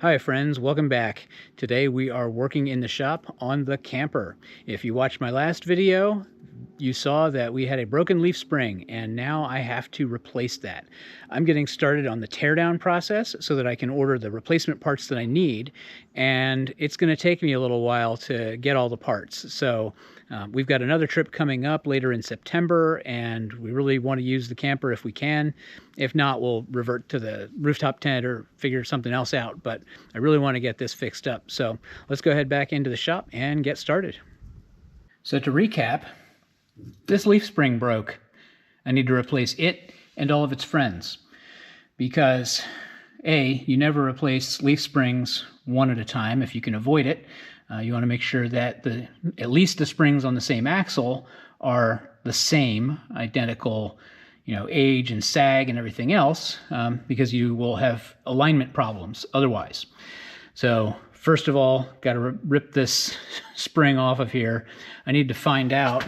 Hi friends, welcome back. Today we are working in the shop on the camper. If you watched my last video, you saw that we had a broken leaf spring and now I have to replace that. I'm getting started on the teardown process so that I can order the replacement parts that I need, and it's going to take me a little while to get all the parts. So we've got another trip coming up later in September and we really want to use the camper if we can. If not, we'll revert to the rooftop tent or figure something else out, but I really want to get this fixed up. So let's go ahead back into the shop and get started. So to recap, this leaf spring broke. I need to replace it and all of its friends because you never replace leaf springs one at a time if you can avoid it. You want to make sure that at least the springs on the same axle are the same, identical, age and sag and everything else, because you will have alignment problems otherwise. So first of all, got to rip this spring off of here. I need to find out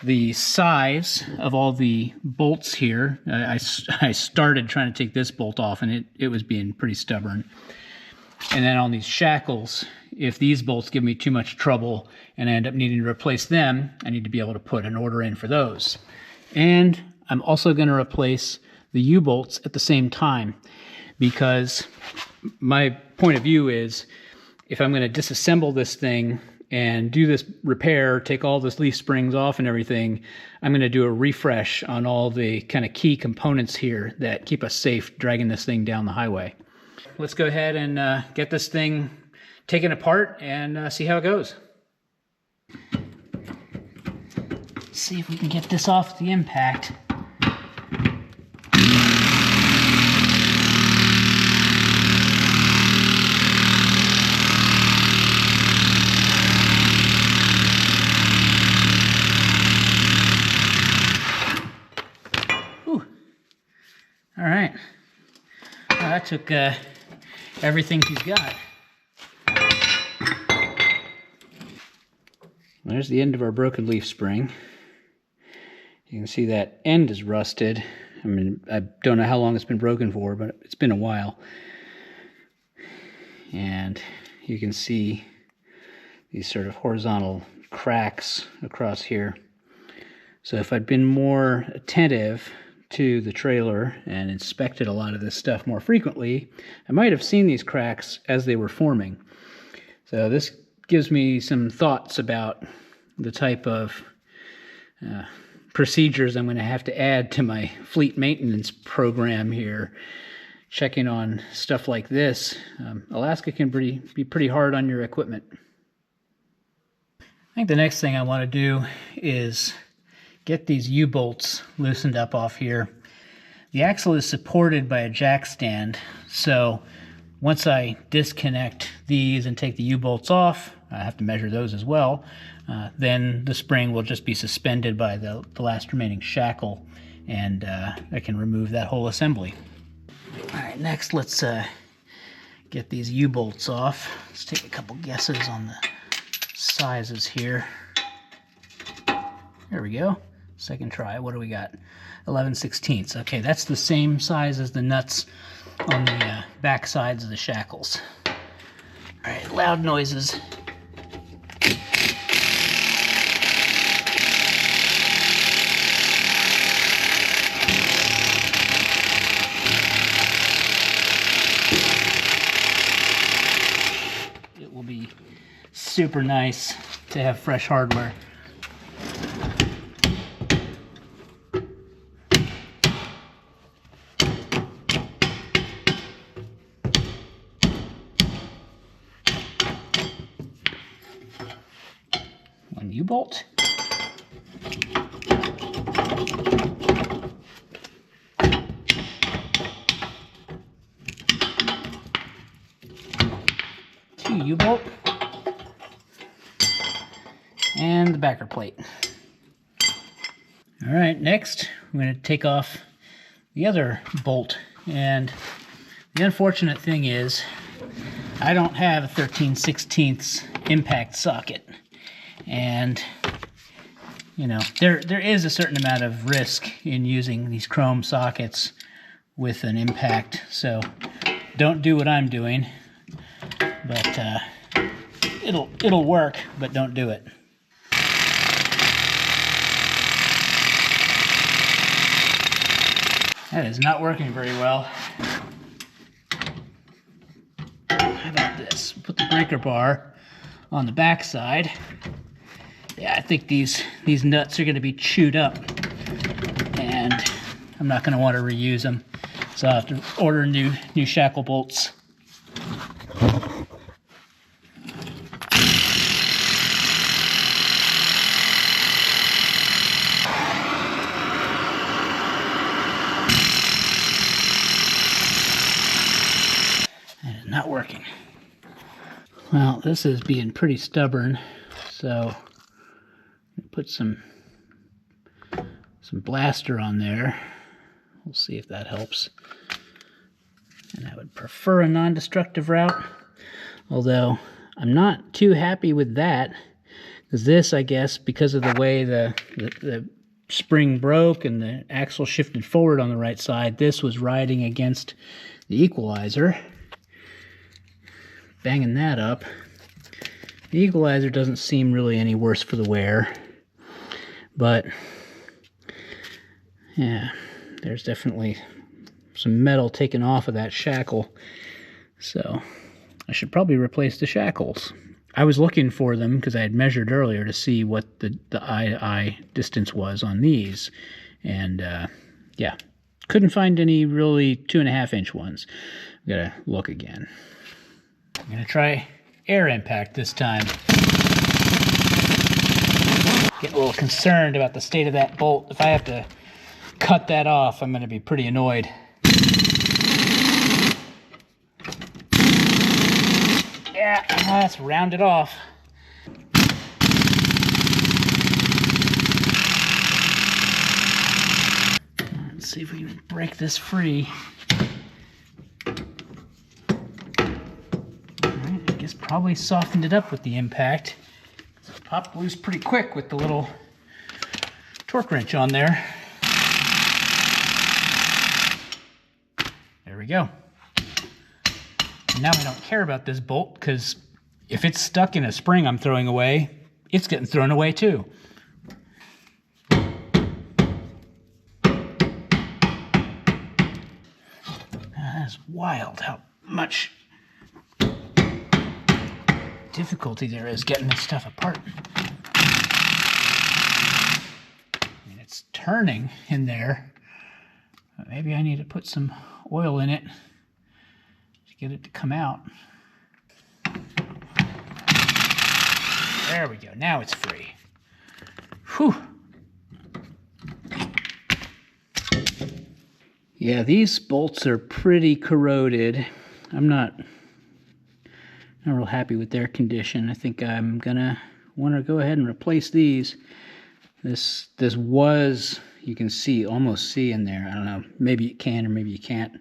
the size of all the bolts here. I started trying to take this bolt off and it was being pretty stubborn. And then on these shackles, if these bolts give me too much trouble and I end up needing to replace them, I need to be able to put an order in for those. And I'm also going to replace the U-bolts at the same time, because my point of view is if I'm going to disassemble this thing and do this repair, take all this leaf springs off and everything, I'm going to do a refresh on all the kind of key components here that keep us safe dragging this thing down the highway. Let's go ahead and get this thing taken apart and see how it goes. Let's see if we can get this off the impact. All right, well, that took everything he's got. There's the end of our broken leaf spring. You can see that end is rusted. I mean, I don't know how long it's been broken for, but it's been a while. And you can see these sort of horizontal cracks across here. So if I'd been more attentive to the trailer and inspected a lot of this stuff more frequently, I might have seen these cracks as they were forming. So this gives me some thoughts about the type of procedures I'm going to have to add to my fleet maintenance program here. Checking on stuff like this. Alaska can be pretty hard on your equipment. I think the next thing I want to do is get these U-bolts loosened up off here. The axle is supported by a jack stand, so once I disconnect these and take the U-bolts off, I have to measure those as well, then the spring will just be suspended by the last remaining shackle, and I can remove that whole assembly. Alright, next let's get these U-bolts off. Let's take a couple guesses on the sizes here. There we go. Second try. What do we got? 11/16. Okay, that's the same size as the nuts on the back sides of the shackles. Alright, loud noises. It will be super nice to have fresh hardware. One U-bolt. Two U-bolt. And the backer plate. All right, next I'm going to take off the other bolt. And the unfortunate thing is I don't have a 13/16 impact socket. And there is a certain amount of risk in using these chrome sockets with an impact, so don't do what I'm doing. but it'll work, but don't do it. That is not working very well. How about this? Put the breaker bar on the back side. Yeah, I think these nuts are going to be chewed up, and I'm not going to want to reuse them, so I'll have to order new shackle bolts. Not working. Well, this is being pretty stubborn, so put some blaster on there. We'll see if that helps. And I would prefer a non-destructive route, although I'm not too happy with that, because this, I guess, because of the way the spring broke and the axle shifted forward on the right side, this was riding against the equalizer, banging that up. The equalizer doesn't seem really any worse for the wear, but yeah, there's definitely some metal taken off of that shackle, so I should probably replace the shackles. I was looking for them because I had measured earlier to see what the eye-to-eye distance was on these, and yeah, couldn't find any really 2.5-inch ones. Gotta look again. I'm going to try air impact this time. Getting a little concerned about the state of that bolt. If I have to cut that off, I'm going to be pretty annoyed. Yeah, let's round it off. Let's see if we can break this free. Probably softened it up with the impact. It popped loose pretty quick with the little torque wrench on there. There we go. And now I don't care about this bolt, because if it's stuck in a spring I'm throwing away, it's getting thrown away too. That's wild how much difficulty there is getting this stuff apart. I mean, it's turning in there. But maybe I need to put some oil in it to get it to come out. There we go. Now it's free. Whew. Yeah, these bolts are pretty corroded. I'm not real happy with their condition. I think I'm gonna want to go ahead and replace these. This was, you can see, almost see in there. I don't know, maybe you can or maybe you can't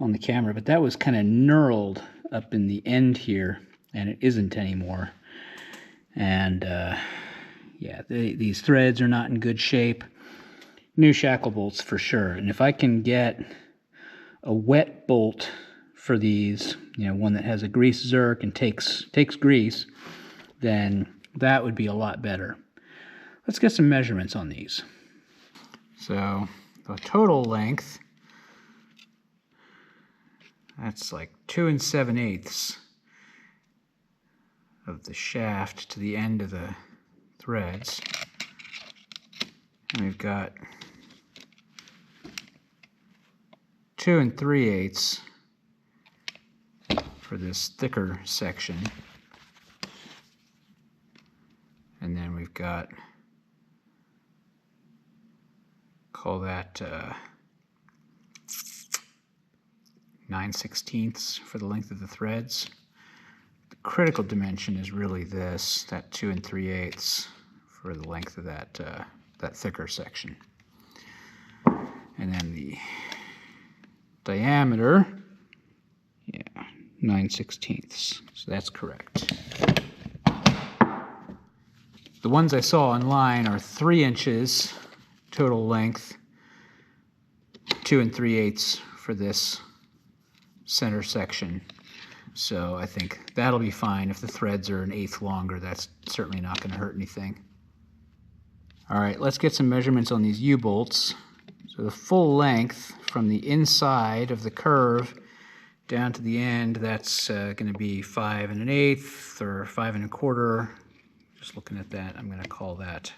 on the camera, but that was kind of knurled up in the end here, and it isn't anymore. And yeah, these threads are not in good shape. New shackle bolts for sure. And if I can get a wet bolt for these, you know, one that has a grease zerk and takes grease, then that would be a lot better. Let's get some measurements on these. So the total length, that's like 2 7/8 of the shaft to the end of the threads. And we've got 2 3/8 for this thicker section, and then we've got, call that 9/16 for the length of the threads. The critical dimension is really this, that 2 3/8 for the length of that that thicker section, and then the diameter, yeah, 9/16, so that's correct. The ones I saw online are 3 inches total length, 2 3/8 for this center section. So I think that'll be fine. If the threads are 1/8 longer, that's certainly not going to hurt anything. All right, let's get some measurements on these U-bolts. So the full length from the inside of the curve down to the end, that's going to be 5 1/8 or 5 1/4. Just looking at that, I'm going to call that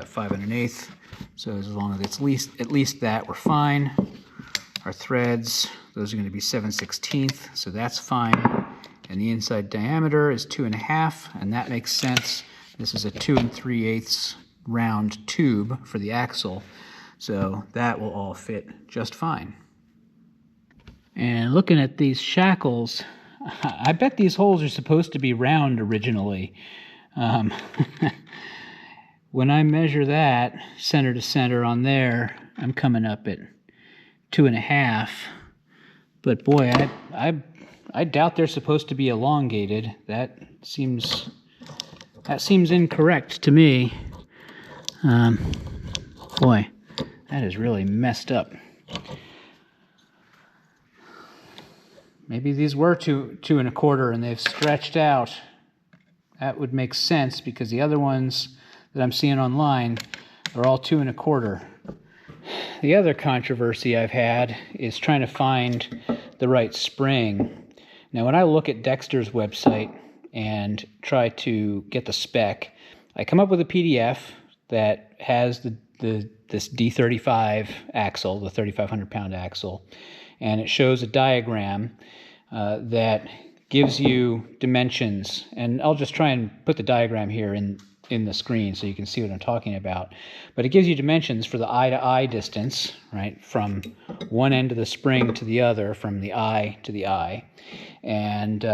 5 1/8. So as long as it's at least that, we're fine. Our threads, those are going to be 7/16, so that's fine. And the inside diameter is 2.5, and that makes sense. This is a 2 3/8 round tube for the axle, so that will all fit just fine. And looking at these shackles, I bet these holes are supposed to be round originally. When I measure that center to center on there, I'm coming up at 2.5. But boy, I doubt they're supposed to be elongated. That seems incorrect to me. Boy, that is really messed up. Maybe these were 2 1/4 and they've stretched out. That would make sense because the other ones that I'm seeing online are all 2 1/4. The other controversy I've had is trying to find the right spring. Now, when I look at Dexter's website and try to get the spec, I come up with a PDF that has this D35 axle, the 3,500-pound axle, and it shows a diagram that gives you dimensions. And I'll just try and put the diagram here in the screen so you can see what I'm talking about. But it gives you dimensions for the eye-to-eye distance, right, from one end of the spring to the other, from the eye to the eye. And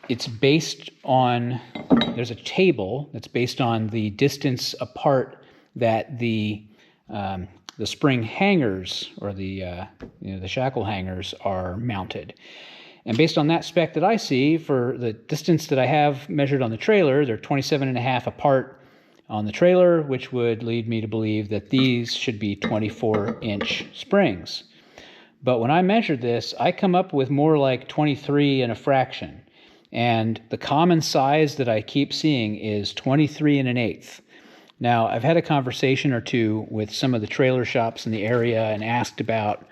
it's based on, there's a table that's based on the distance apart that the spring hangers or the shackle hangers are mounted. And based on that spec that I see, for the distance that I have measured on the trailer, they're 27.5 apart on the trailer, which would lead me to believe that these should be 24-inch springs. But when I measured this, I come up with more like 23 and a fraction. And the common size that I keep seeing is 23 1/8. Now, I've had a conversation or two with some of the trailer shops in the area and asked about,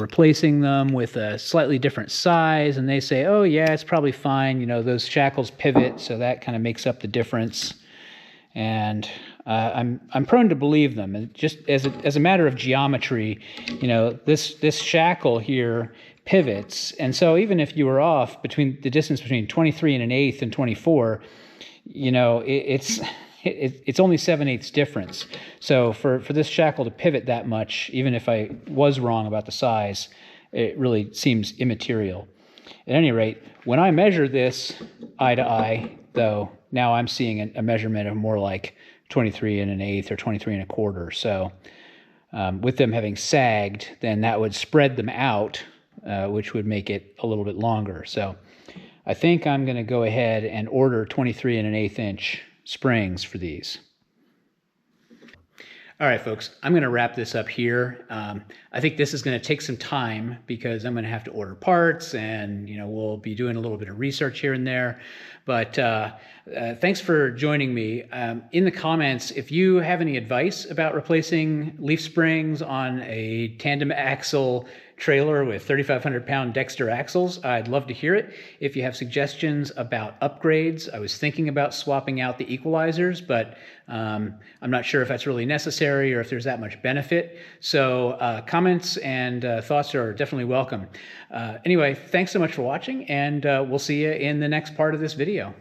replacing them with a slightly different size, and they say, oh yeah, it's probably fine, those shackles pivot, so that kind of makes up the difference. And I'm prone to believe them. And just as a matter of geometry, this shackle here pivots, and so even if you were off between the distance between 23 1/8 and 24, it's only 7/8 difference. So for this shackle to pivot that much, even if I was wrong about the size, it really seems immaterial. At any rate, when I measure this eye to eye, though, now I'm seeing a measurement of more like 23 1/8 or 23 1/4. So with them having sagged, then that would spread them out, which would make it a little bit longer. So I think I'm going to go ahead and order 23 1/8 inch springs for these. All right, folks, I'm going to wrap this up here. I think this is going to take some time because I'm going to have to order parts, and we'll be doing a little bit of research here and there. But thanks for joining me. In the comments, if you have any advice about replacing leaf springs on a tandem axle trailer with 3,500-pound Dexter axles, I'd love to hear it. If you have suggestions about upgrades, I was thinking about swapping out the equalizers, but I'm not sure if that's really necessary or if there's that much benefit. So comments and thoughts are definitely welcome. Anyway, thanks so much for watching, and we'll see you in the next part of this video.